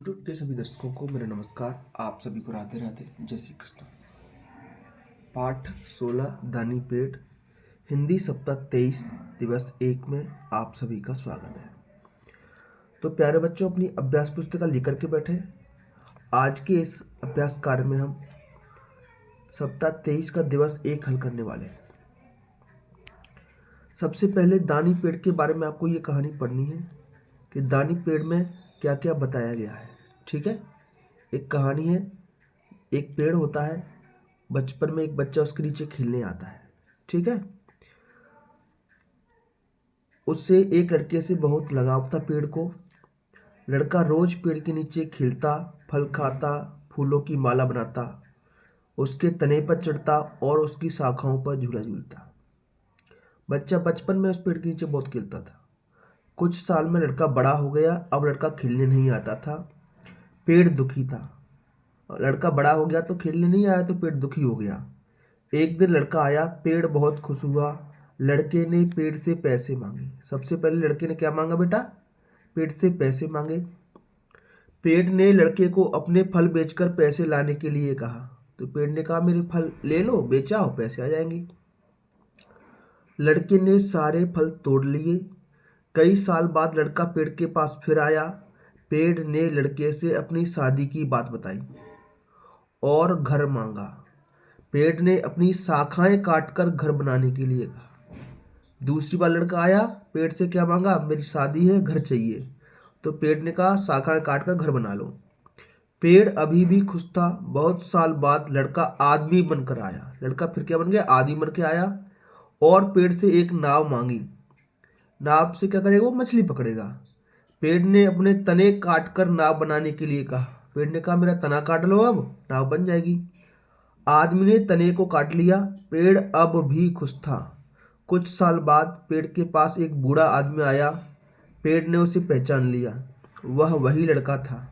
YouTube के सभी दर्शकों को मेरा नमस्कार। आप सभी को राधे राधे, जय श्री कृष्ण। पाठ 16 दानी पेड़, हिंदी सप्ताह 23 दिवस 1 में आप सभी का स्वागत है। तो प्यारे बच्चों, अपनी अभ्यास पुस्तिका लेकर के बैठे। आज के इस अभ्यास कार्य में हम सप्ताह 23 का दिवस 1 हल करने वाले हैं। सबसे पहले दानी पेड़ के बारे में आपको ये कहानी पढ़नी है कि दानी पेड़ में क्या क्या बताया गया है। ठीक है, एक कहानी है। एक पेड़ होता है, बचपन में एक बच्चा उसके नीचे खेलने आता है। ठीक है, उससे एक लड़के से बहुत लगाव था पेड़ को। लड़का रोज पेड़ के नीचे खेलता, फल खाता, फूलों की माला बनाता, उसके तने पर चढ़ता और उसकी शाखाओं पर झूला झूलता। बच्चा बचपन में उस पेड़ के नीचे बहुत खेलता था। कुछ साल में लड़का बड़ा हो गया। अब लड़का खेलने नहीं आता था। पेड़ दुखी था। लड़का बड़ा हो गया तो खेलने नहीं आया तो पेड़ दुखी हो गया। एक दिन लड़का आया, पेड़ बहुत खुश हुआ। लड़के ने पेड़ से पैसे मांगे। सबसे पहले लड़के ने क्या मांगा बेटा? पेड़ से पैसे मांगे। पेड़ ने लड़के को अपने फल बेचकर पैसे लाने के लिए कहा। तो पेड़ ने कहा मेरे फल ले लो, बेचाओ, पैसे आ जाएंगे। लड़के ने सारे फल तोड़ लिए। कई साल बाद लड़का पेड़ के पास फिर आया। पेड़ ने लड़के से अपनी शादी की बात बताई और घर मांगा। पेड़ ने अपनी शाखाएं काटकर घर बनाने के लिए कहा। दूसरी बार लड़का आया, पेड़ से क्या मांगा? मेरी शादी है, घर चाहिए। तो पेड़ ने कहा शाखाएं काटकर घर बना लो। पेड़ अभी भी खुश था। बहुत साल बाद लड़का आदमी बनकर आया। लड़का फिर क्या बन गया? आदमी बन के आया और पेड़ से एक नाव मांगी। नाव से क्या करेगा? वो मछली पकड़ेगा। पेड़ ने अपने तने काटकर नाव बनाने के लिए कहा। पेड़ ने कहा मेरा तना काट लो, अब नाव बन जाएगी। आदमी ने तने को काट लिया। पेड़ अब भी खुश था। कुछ साल बाद पेड़ के पास एक बूढ़ा आदमी आया। पेड़ ने उसे पहचान लिया। वह वही लड़का था।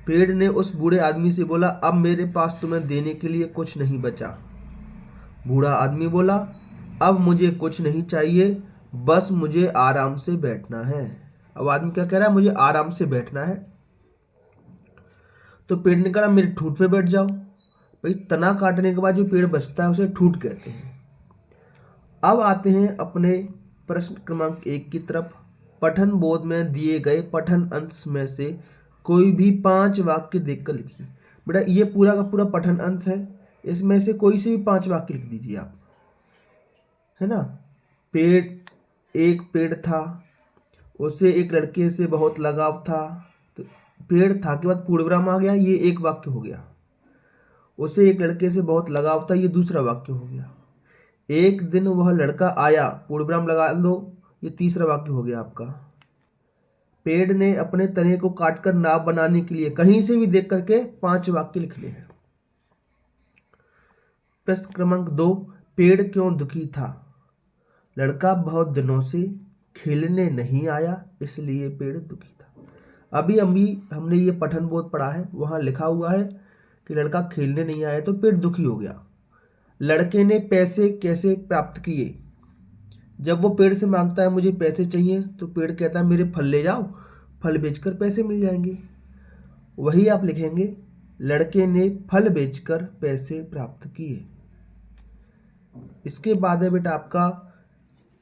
पेड़ ने उस बूढ़े आदमी से बोला अब मेरे पास तुम्हें देने के लिए कुछ नहीं बचा। बूढ़ा आदमी बोला अब मुझे कुछ नहीं चाहिए, बस मुझे आराम से बैठना है। अब आदमी क्या कह रहा है? मुझे आराम से बैठना है। तो पेड़ ने कहा मेरे ठूंठ पे बैठ जाओ। भाई, तना काटने के बाद जो पेड़ बचता है उसे ठूंठ कहते हैं। अब आते हैं अपने प्रश्न क्रमांक 1 की तरफ। पठन बोध में दिए गए पठन अंश में से कोई भी 5 वाक्य देखकर लिखिए। बेटा, ये पूरा का पूरा पठन अंश है, इसमें से कोई से भी 5 वाक्य लिख दीजिए आप, है ना। एक पेड़ था, उसे एक लड़के से बहुत लगाव था। तो पेड़ था के बाद पूर्णविराम आ गया, ये एक वाक्य हो गया। उसे एक लड़के से बहुत लगाव था, ये दूसरा वाक्य हो गया। एक दिन वह लड़का आया, पूर्णविराम लगा लो, ये तीसरा वाक्य हो गया आपका। पेड़ ने अपने तने को काटकर नाव बनाने के लिए, कहीं से भी देख करके 5 वाक्य लिखने हैं। प्रश्न क्रमांक 2, पेड़ क्यों दुखी था? लड़का बहुत दिनों से खेलने नहीं आया, इसलिए पेड़ दुखी था। अभी हमने ये पठन बोध पढ़ा है, वहाँ लिखा हुआ है कि लड़का खेलने नहीं आया तो पेड़ दुखी हो गया। लड़के ने पैसे कैसे प्राप्त किए? जब वो पेड़ से मांगता है मुझे पैसे चाहिए, तो पेड़ कहता है मेरे फल ले जाओ, फल बेचकर पैसे मिल जाएंगे। वही आप लिखेंगे, लड़के ने फल बेचकर पैसे प्राप्त किए। इसके बाद है बेटा आपका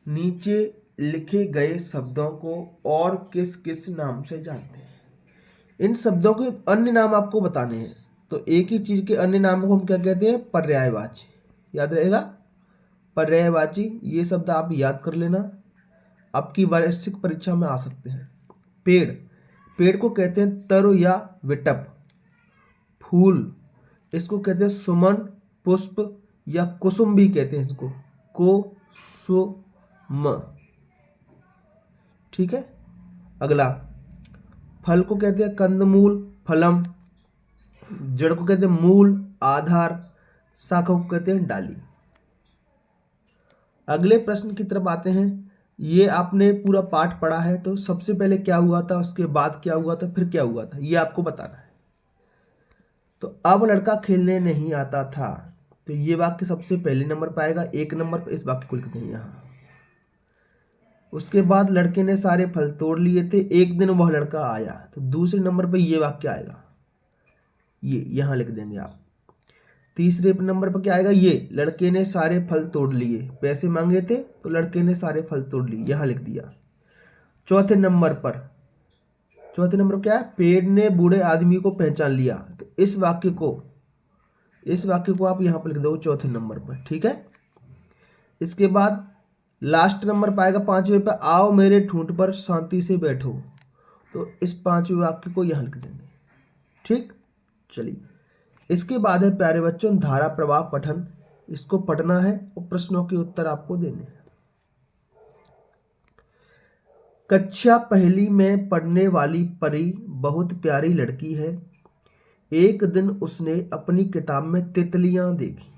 नीचे लिखे गए शब्दों को और किस किस नाम से जानते हैं। इन शब्दों के अन्य नाम आपको बताने हैं। तो एक ही चीज के अन्य नामों को हम क्या कहते हैं? पर्यायवाची। याद रहेगा, पर्यायवाची। ये शब्द आप याद कर लेना, आपकी वार्षिक परीक्षा में आ सकते हैं। पेड़ को कहते हैं तरु या विटप। फूल, इसको कहते हैं सुमन, पुष्प या कुसुम भी कहते हैं इसको, कुसुम। ठीक है, अगला फल को कहते हैं कंदमूल, फलम। जड़ को कहते हैं मूल, आधार। शाखा को कहते हैं डाली। अगले प्रश्न की तरफ आते हैं। ये आपने पूरा पाठ पढ़ा है, तो सबसे पहले क्या हुआ था, उसके बाद क्या हुआ था, फिर क्या हुआ था, ये आपको बताना है। तो अब लड़का खेलने नहीं आता था, तो ये वाक्य सबसे पहले नंबर पर आएगा। 1 नंबर पर इस वाक्य को लिखते हैं यहाँ। उसके बाद लड़के ने सारे फल तोड़ लिए थे, एक दिन वह लड़का आया। तो दूसरे नंबर पर ये वाक्य आएगा, ये यहाँ लिख देंगे आप। तीसरे नंबर पर क्या आएगा, ये लड़के ने सारे फल तोड़ लिए, पैसे मांगे थे तो लड़के ने सारे फल तोड़ लिए, यहाँ लिख दिया। चौथे नंबर पर क्या है, पेड़ ने बूढ़े आदमी को पहचान लिया। तो इस वाक्य को आप यहाँ पर लिख दो चौथे नंबर पर, ठीक है। इसके बाद लास्ट नंबर पाएगा पांचवें पे, आओ मेरे ठूंठ पर शांति से बैठो। तो इस पांचवें वाक्य को यहाँ लिख देंगे, ठीक। चलिए, इसके बाद है प्यारे बच्चों धारा प्रवाह पठन। इसको पढ़ना है और प्रश्नों के उत्तर आपको देने हैं। कक्षा पहली में पढ़ने वाली परी बहुत प्यारी लड़की है। एक दिन उसने अपनी किताब में तितलियां देखी।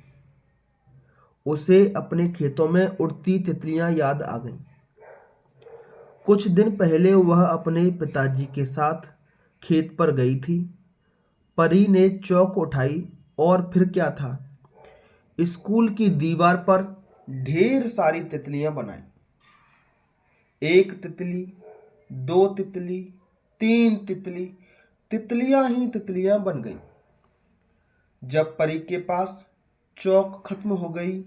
उसे अपने खेतों में उड़ती तितलियां याद आ गईं। कुछ दिन पहले वह अपने पिताजी के साथ खेत पर गई थी। परी ने चौक उठाई और फिर क्या था, स्कूल की दीवार पर ढेर सारी तितलियां बनाई। एक तितली, दो तितली, तीन तितली, तितलियां ही तितलियां बन गईं। जब परी के पास चौक खत्म हो गई,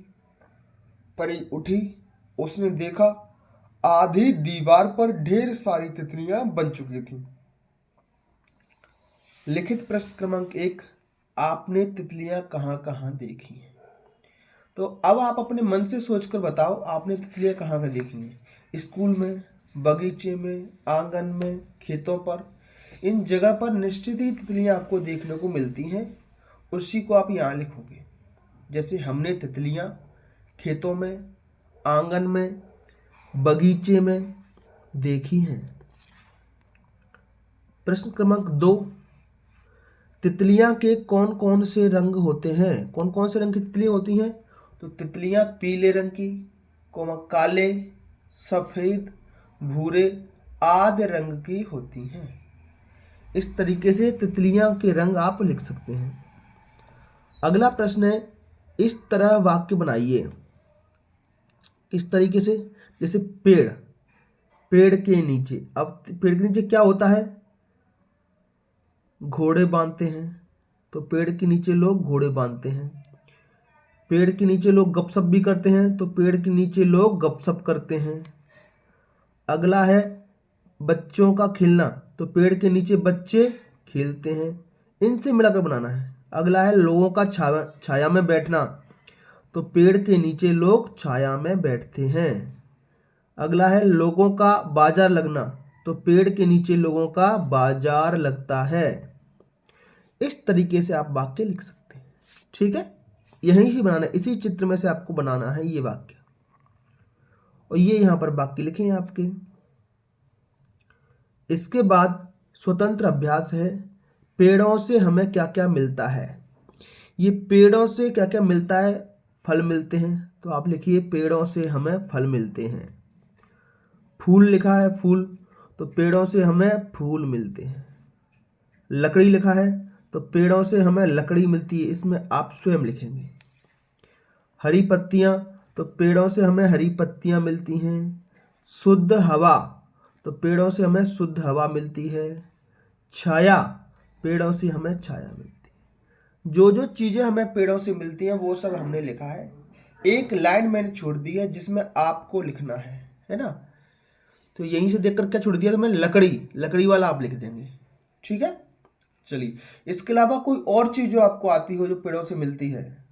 परी उठी। उसने देखा आधी दीवार पर ढेर सारी तितलियां बन चुकी थी। लिखित प्रश्न क्रमांक 1, आपने तितलियां कहां कहां देखी हैं? तो अब आप अपने मन से सोचकर बताओ, आपने तितलियां कहां कहां देखी हैं? स्कूल में, बगीचे में, आंगन में, खेतों पर, इन जगह पर निश्चित ही तितलियां आपको देखने को मिलती हैं। उसी को आप यहाँ लिखोगे। जैसे हमने तितलियां खेतों में, आंगन में, बगीचे में देखी हैं। प्रश्न क्रमांक 2, तितलियां के कौन कौन से रंग होते हैं? कौन कौन से रंग की तितलियां होती हैं? तो तितलियां पीले रंग की, काले, सफेद, भूरे आदि रंग की होती हैं। इस तरीके से तितलियां के रंग आप लिख सकते हैं। अगला प्रश्न है, इस तरह वाक्य बनाइए। किस तरीके से? जैसे पेड़ के नीचे, अब पेड़ के नीचे क्या होता है, घोड़े बांधते हैं। तो पेड़ के नीचे लोग घोड़े बांधते हैं। पेड़ के नीचे लोग गपशप भी करते हैं, तो पेड़ के नीचे लोग गपशप करते हैं। अगला है बच्चों का खेलना, तो पेड़ के नीचे बच्चे खेलते हैं। इनसे मिलाकर बनाना है। अगला है लोगों का छाया में बैठना, तो पेड़ के नीचे लोग छाया में बैठते हैं। अगला है लोगों का बाजार लगना, तो पेड़ के नीचे लोगों का बाजार लगता है। इस तरीके से आप वाक्य लिख सकते हैं, ठीक है। यहीं से बनाना है, इसी चित्र में से आपको बनाना है ये वाक्य। और ये यहां पर वाक्य लिखे आपके। इसके बाद स्वतंत्र अभ्यास है, पेड़ों से हमें क्या क्या मिलता है। ये पेड़ों से क्या क्या मिलता है, फल मिलते हैं, तो आप लिखिए पेड़ों से हमें फल मिलते हैं। फूल लिखा है, फूल, तो पेड़ों से हमें फूल मिलते हैं। लकड़ी लिखा है, तो पेड़ों से हमें लकड़ी मिलती है, इसमें आप स्वयं लिखेंगे। हरी पत्तियां, तो पेड़ों से हमें हरी पत्तियां मिलती हैं। शुद्ध हवा, तो पेड़ों से हमें शुद्ध हवा मिलती है। छाया, पेड़ों से हमें छाया मिलती है। जो जो चीजें हमें पेड़ों से मिलती हैं वो सब हमने लिखा है। एक लाइन मैंने छोड़ दी है जिसमें आपको लिखना है ना। तो यहीं से देखकर क्या छोड़ दिया, तो मैं लकड़ी वाला आप लिख देंगे, ठीक है। चलिए, इसके अलावा कोई और चीज जो आपको आती हो जो पेड़ों से मिलती है,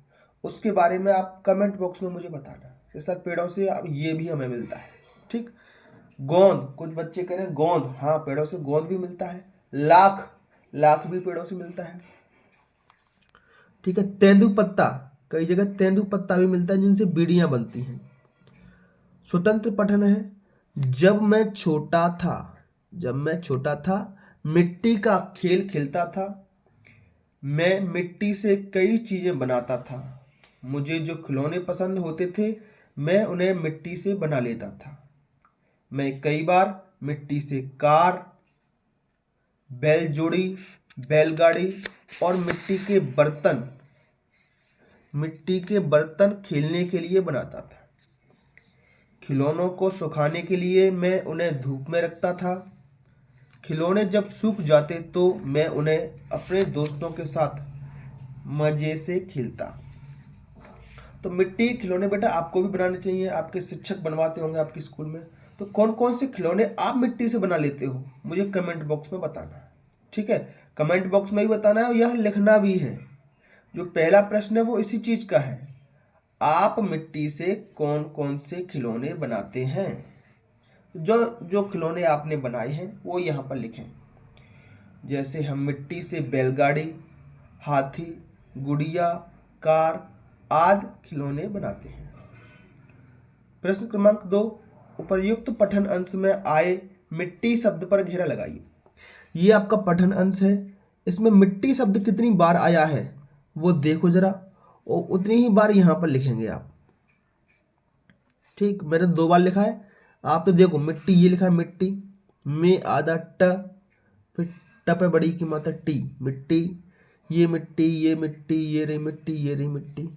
उसके बारे में आप कमेंट बॉक्स में मुझे बताना कि सर पेड़ों से ये भी हमें मिलता है, ठीक। गोंद, कुछ बच्चे कह रहे हैं गोंद, हाँ पेड़ों से गोंद भी मिलता है। लाख भी पेड़ों से मिलता है, ठीक है। तेंदुपत्ता, कई जगह तेंदुपत्ता भी मिलता है जिनसे बीड़ियां बनती हैं। स्वतंत्र पठन है, जब मैं छोटा था मिट्टी का खेल खेलता था। मैं मिट्टी से कई चीजें बनाता था। मुझे जो खिलौने पसंद होते थे मैं उन्हें मिट्टी से बना लेता था। मैं कई बार मिट्टी से कार, बैलजोड़ी, बैलगाड़ी और मिट्टी के बर्तन खेलने के लिए बनाता था। खिलौनों को सुखाने के लिए मैं उन्हें धूप में रखता था। खिलौने जब सूख जाते तो मैं उन्हें अपने दोस्तों के साथ मज़े से खेलता। तो मिट्टी के खिलौने बेटा आपको भी बनाने चाहिए, आपके शिक्षक बनवाते होंगे आपके स्कूल में। तो कौन कौन से खिलौने आप मिट्टी से बना लेते हो मुझे कमेंट बॉक्स में बताना है, ठीक है। कमेंट बॉक्स में ही बताना है और यहाँ लिखना भी है। जो पहला प्रश्न है वो इसी चीज़ का है, आप मिट्टी से कौन कौन से खिलौने बनाते हैं। जो जो खिलौने आपने बनाए हैं वो यहाँ पर लिखें। जैसे हम मिट्टी से बैलगाड़ी, हाथी, गुड़िया, कार आदि खिलौने बनाते हैं। प्रश्न क्रमांक 2, उपर्युक्त पठन अंश में आए मिट्टी शब्द पर घेरा लगाइए। ये आपका पठन अंश है, इसमें मिट्टी शब्द कितनी बार आया है वो देखो जरा, और उतनी ही बार यहाँ पर लिखेंगे आप। ठीक, मैंने 2 बार लिखा है, आप तो देखो मिट्टी ये लिखा है, मिट्टी में आधा ट, फिर ट पे बड़ी की मात्रा टी, मिट्टी, ये मिट्टी, ये मिट्टी, ये रही मिट्टी, ये रही मिट्टी।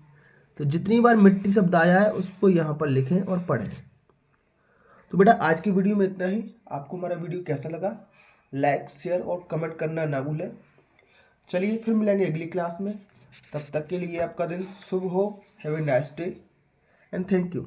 तो जितनी बार मिट्टी शब्द आया है उसको यहाँ पर लिखें और पढ़ें। तो बेटा आज की वीडियो में इतना ही। आपको हमारा वीडियो कैसा लगा लाइक, शेयर और कमेंट करना ना भूलें। चलिए फिर मिलेंगे अगली क्लास में, तब तक के लिए आपका दिन शुभ हो। Have a nice day and thank you.